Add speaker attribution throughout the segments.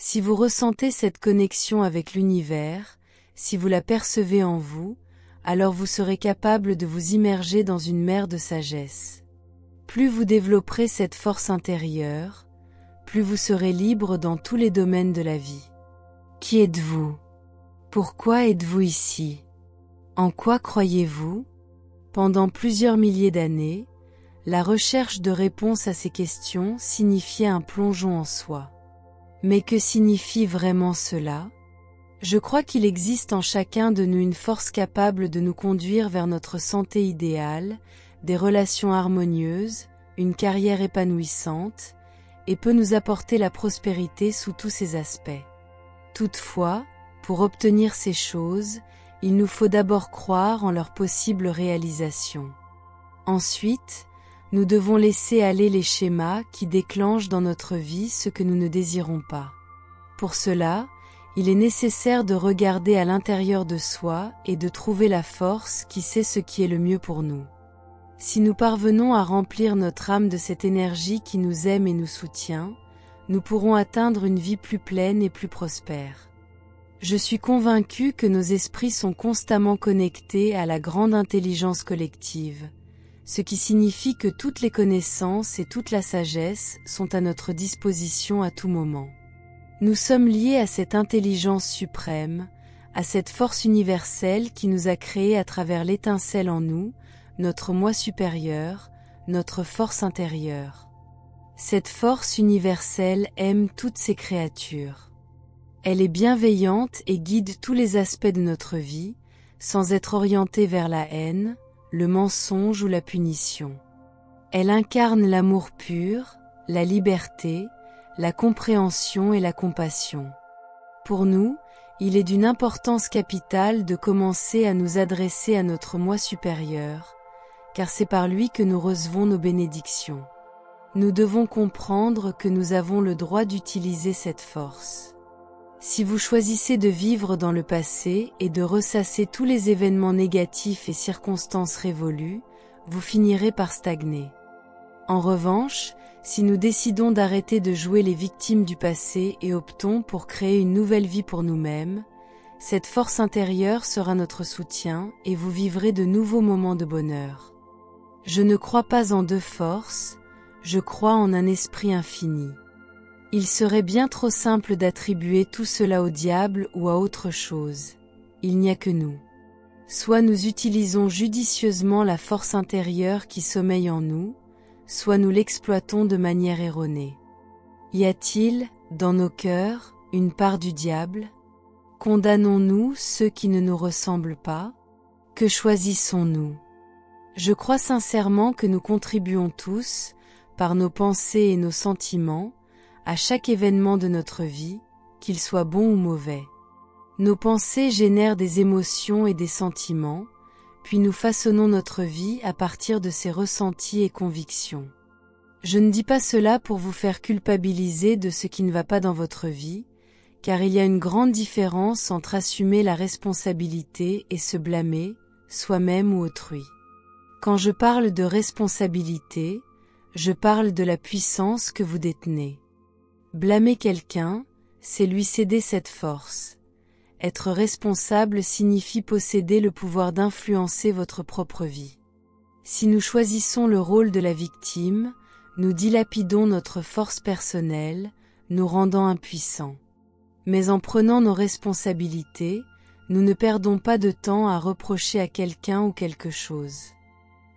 Speaker 1: Si vous ressentez cette connexion avec l'univers, si vous la percevez en vous, alors vous serez capable de vous immerger dans une mer de sagesse. Plus vous développerez cette force intérieure, plus vous serez libre dans tous les domaines de la vie. Qui êtes-vous? Pourquoi êtes-vous ici? En quoi croyez-vous? Pendant plusieurs milliers d'années, la recherche de réponses à ces questions signifiait un plongeon en soi. Mais que signifie vraiment cela? Je crois qu'il existe en chacun de nous une force capable de nous conduire vers notre santé idéale, des relations harmonieuses, une carrière épanouissante, et peut nous apporter la prospérité sous tous ses aspects. Toutefois, pour obtenir ces choses, il nous faut d'abord croire en leur possible réalisation. Ensuite, nous devons laisser aller les schémas qui déclenchent dans notre vie ce que nous ne désirons pas. Pour cela, il est nécessaire de regarder à l'intérieur de soi et de trouver la force qui sait ce qui est le mieux pour nous. Si nous parvenons à remplir notre âme de cette énergie qui nous aime et nous soutient, nous pourrons atteindre une vie plus pleine et plus prospère. Je suis convaincu que nos esprits sont constamment connectés à la grande intelligence collective, ce qui signifie que toutes les connaissances et toute la sagesse sont à notre disposition à tout moment. Nous sommes liés à cette intelligence suprême, à cette force universelle qui nous a créés à travers l'étincelle en nous, notre moi supérieur, notre force intérieure. Cette force universelle aime toutes ses créatures. Elle est bienveillante et guide tous les aspects de notre vie, sans être orientée vers la haine, le mensonge ou la punition. Elle incarne l'amour pur, la liberté, la compréhension et la compassion. Pour nous, il est d'une importance capitale de commencer à nous adresser à notre moi supérieur, car c'est par lui que nous recevons nos bénédictions. Nous devons comprendre que nous avons le droit d'utiliser cette force. Si vous choisissez de vivre dans le passé et de ressasser tous les événements négatifs et circonstances révolues, vous finirez par stagner. En revanche, si nous décidons d'arrêter de jouer les victimes du passé et optons pour créer une nouvelle vie pour nous-mêmes, cette force intérieure sera notre soutien et vous vivrez de nouveaux moments de bonheur. Je ne crois pas en deux forces, je crois en un esprit infini. Il serait bien trop simple d'attribuer tout cela au diable ou à autre chose. Il n'y a que nous. Soit nous utilisons judicieusement la force intérieure qui sommeille en nous, soit nous l'exploitons de manière erronée. Y a-t-il, dans nos cœurs, une part du diable? Condamnons-nous ceux qui ne nous ressemblent pas? Que choisissons-nous? Je crois sincèrement que nous contribuons tous, par nos pensées et nos sentiments, à chaque événement de notre vie, qu'il soit bon ou mauvais. Nos pensées génèrent des émotions et des sentiments, puis nous façonnons notre vie à partir de ces ressentis et convictions. Je ne dis pas cela pour vous faire culpabiliser de ce qui ne va pas dans votre vie, car il y a une grande différence entre assumer la responsabilité et se blâmer, soi-même ou autrui. Quand je parle de responsabilité, je parle de la puissance que vous détenez. Blâmer quelqu'un, c'est lui céder cette force. Être responsable signifie posséder le pouvoir d'influencer votre propre vie. Si nous choisissons le rôle de la victime, nous dilapidons notre force personnelle, nous rendant impuissants. Mais en prenant nos responsabilités, nous ne perdons pas de temps à reprocher à quelqu'un ou quelque chose.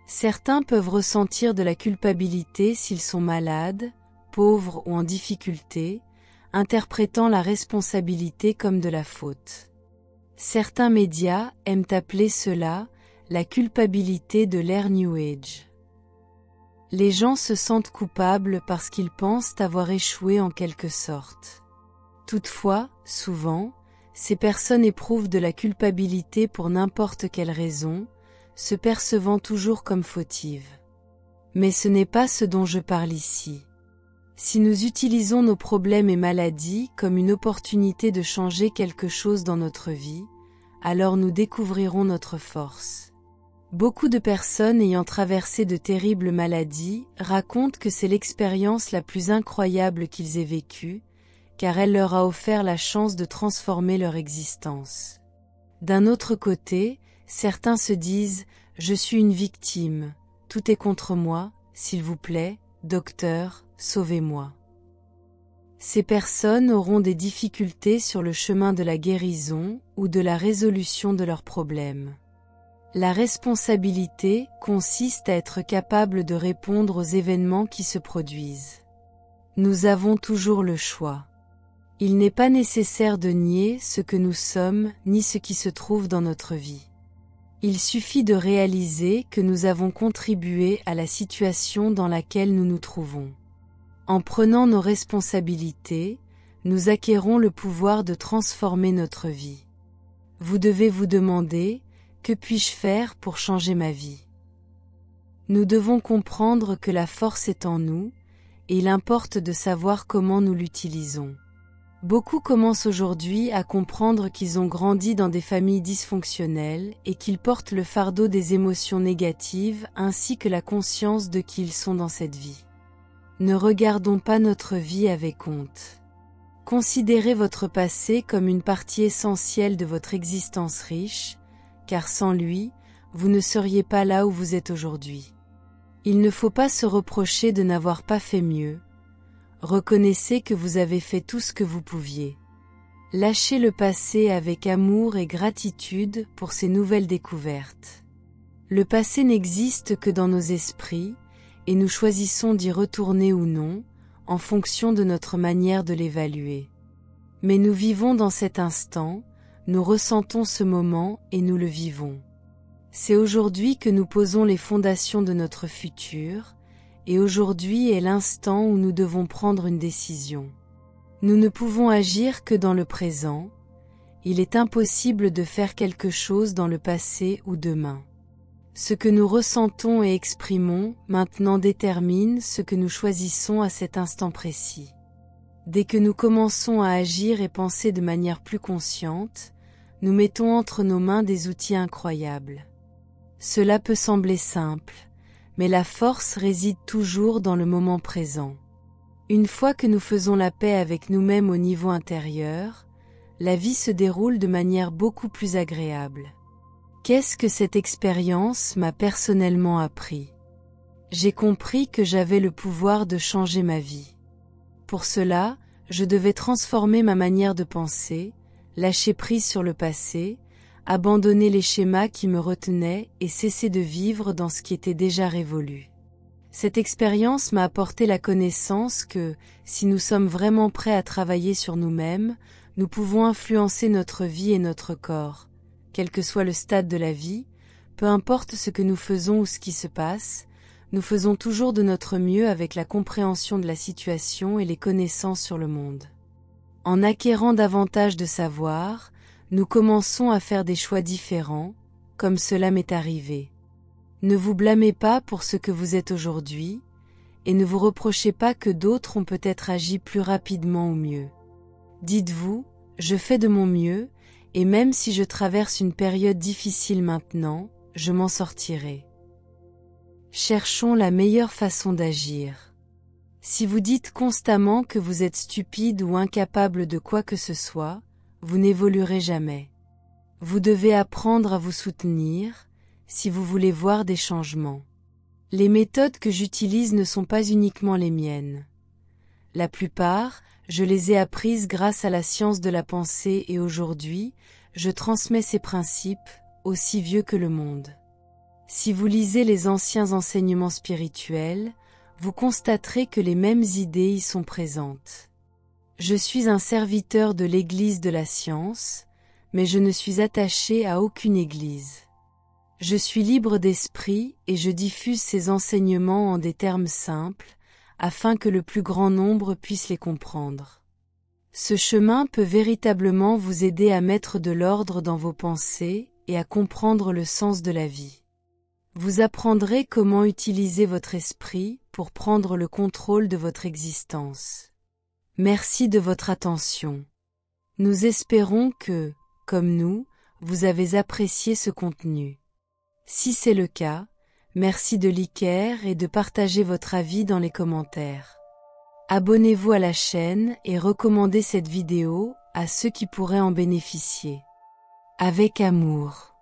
Speaker 1: Certains peuvent ressentir de la culpabilité s'ils sont malades, pauvres ou en difficulté, interprétant la responsabilité comme de la faute. Certains médias aiment appeler cela la culpabilité de l'ère New Age. Les gens se sentent coupables parce qu'ils pensent avoir échoué en quelque sorte. Toutefois, souvent, ces personnes éprouvent de la culpabilité pour n'importe quelle raison, se percevant toujours comme fautives. Mais ce n'est pas ce dont je parle ici. Si nous utilisons nos problèmes et maladies comme une opportunité de changer quelque chose dans notre vie, alors nous découvrirons notre force. Beaucoup de personnes ayant traversé de terribles maladies racontent que c'est l'expérience la plus incroyable qu'ils aient vécue, car elle leur a offert la chance de transformer leur existence. D'un autre côté, certains se disent « Je suis une victime, tout est contre moi, s'il vous plaît, docteur, sauvez-moi ». Ces personnes auront des difficultés sur le chemin de la guérison ou de la résolution de leurs problèmes. La responsabilité consiste à être capable de répondre aux événements qui se produisent. Nous avons toujours le choix. Il n'est pas nécessaire de nier ce que nous sommes ni ce qui se trouve dans notre vie. Il suffit de réaliser que nous avons contribué à la situation dans laquelle nous nous trouvons. En prenant nos responsabilités, nous acquérons le pouvoir de transformer notre vie. Vous devez vous demander « Que puis-je faire pour changer ma vie ?» Nous devons comprendre que la force est en nous, et il importe de savoir comment nous l'utilisons. Beaucoup commencent aujourd'hui à comprendre qu'ils ont grandi dans des familles dysfonctionnelles et qu'ils portent le fardeau des émotions négatives ainsi que la conscience de qui ils sont dans cette vie. Ne regardons pas notre vie avec honte. Considérez votre passé comme une partie essentielle de votre existence riche, car sans lui, vous ne seriez pas là où vous êtes aujourd'hui. Il ne faut pas se reprocher de n'avoir pas fait mieux. Reconnaissez que vous avez fait tout ce que vous pouviez. Lâchez le passé avec amour et gratitude pour ces nouvelles découvertes. Le passé n'existe que dans nos esprits, et nous choisissons d'y retourner ou non, en fonction de notre manière de l'évaluer. Mais nous vivons dans cet instant, nous ressentons ce moment et nous le vivons. C'est aujourd'hui que nous posons les fondations de notre futur, et aujourd'hui est l'instant où nous devons prendre une décision. Nous ne pouvons agir que dans le présent, il est impossible de faire quelque chose dans le passé ou demain. Ce que nous ressentons et exprimons maintenant détermine ce que nous choisissons à cet instant précis. Dès que nous commençons à agir et penser de manière plus consciente, nous mettons entre nos mains des outils incroyables. Cela peut sembler simple, mais la force réside toujours dans le moment présent. Une fois que nous faisons la paix avec nous-mêmes au niveau intérieur, la vie se déroule de manière beaucoup plus agréable. Qu'est-ce que cette expérience m'a personnellement appris? J'ai compris que j'avais le pouvoir de changer ma vie. Pour cela, je devais transformer ma manière de penser, lâcher prise sur le passé, abandonner les schémas qui me retenaient et cesser de vivre dans ce qui était déjà révolu. Cette expérience m'a apporté la connaissance que, si nous sommes vraiment prêts à travailler sur nous-mêmes, nous pouvons influencer notre vie et notre corps. Quel que soit le stade de la vie, peu importe ce que nous faisons ou ce qui se passe, nous faisons toujours de notre mieux avec la compréhension de la situation et les connaissances sur le monde. En acquérant davantage de savoir, nous commençons à faire des choix différents, comme cela m'est arrivé. Ne vous blâmez pas pour ce que vous êtes aujourd'hui, et ne vous reprochez pas que d'autres ont peut-être agi plus rapidement ou mieux. Dites-vous, je fais de mon mieux, et même si je traverse une période difficile maintenant, je m'en sortirai. Cherchons la meilleure façon d'agir. Si vous dites constamment que vous êtes stupide ou incapable de quoi que ce soit, vous n'évoluerez jamais. Vous devez apprendre à vous soutenir, si vous voulez voir des changements. Les méthodes que j'utilise ne sont pas uniquement les miennes. La plupart, je les ai apprises grâce à la science de la pensée et aujourd'hui, je transmets ces principes, aussi vieux que le monde. Si vous lisez les anciens enseignements spirituels, vous constaterez que les mêmes idées y sont présentes. Je suis un serviteur de l'Église de la science, mais je ne suis attaché à aucune église. Je suis libre d'esprit et je diffuse ces enseignements en des termes simples, afin que le plus grand nombre puisse les comprendre. Ce chemin peut véritablement vous aider à mettre de l'ordre dans vos pensées et à comprendre le sens de la vie. Vous apprendrez comment utiliser votre esprit pour prendre le contrôle de votre existence. Merci de votre attention. Nous espérons que, comme nous, vous avez apprécié ce contenu. Si c'est le cas, merci de liker et de partager votre avis dans les commentaires. Abonnez-vous à la chaîne et recommandez cette vidéo à ceux qui pourraient en bénéficier. Avec amour.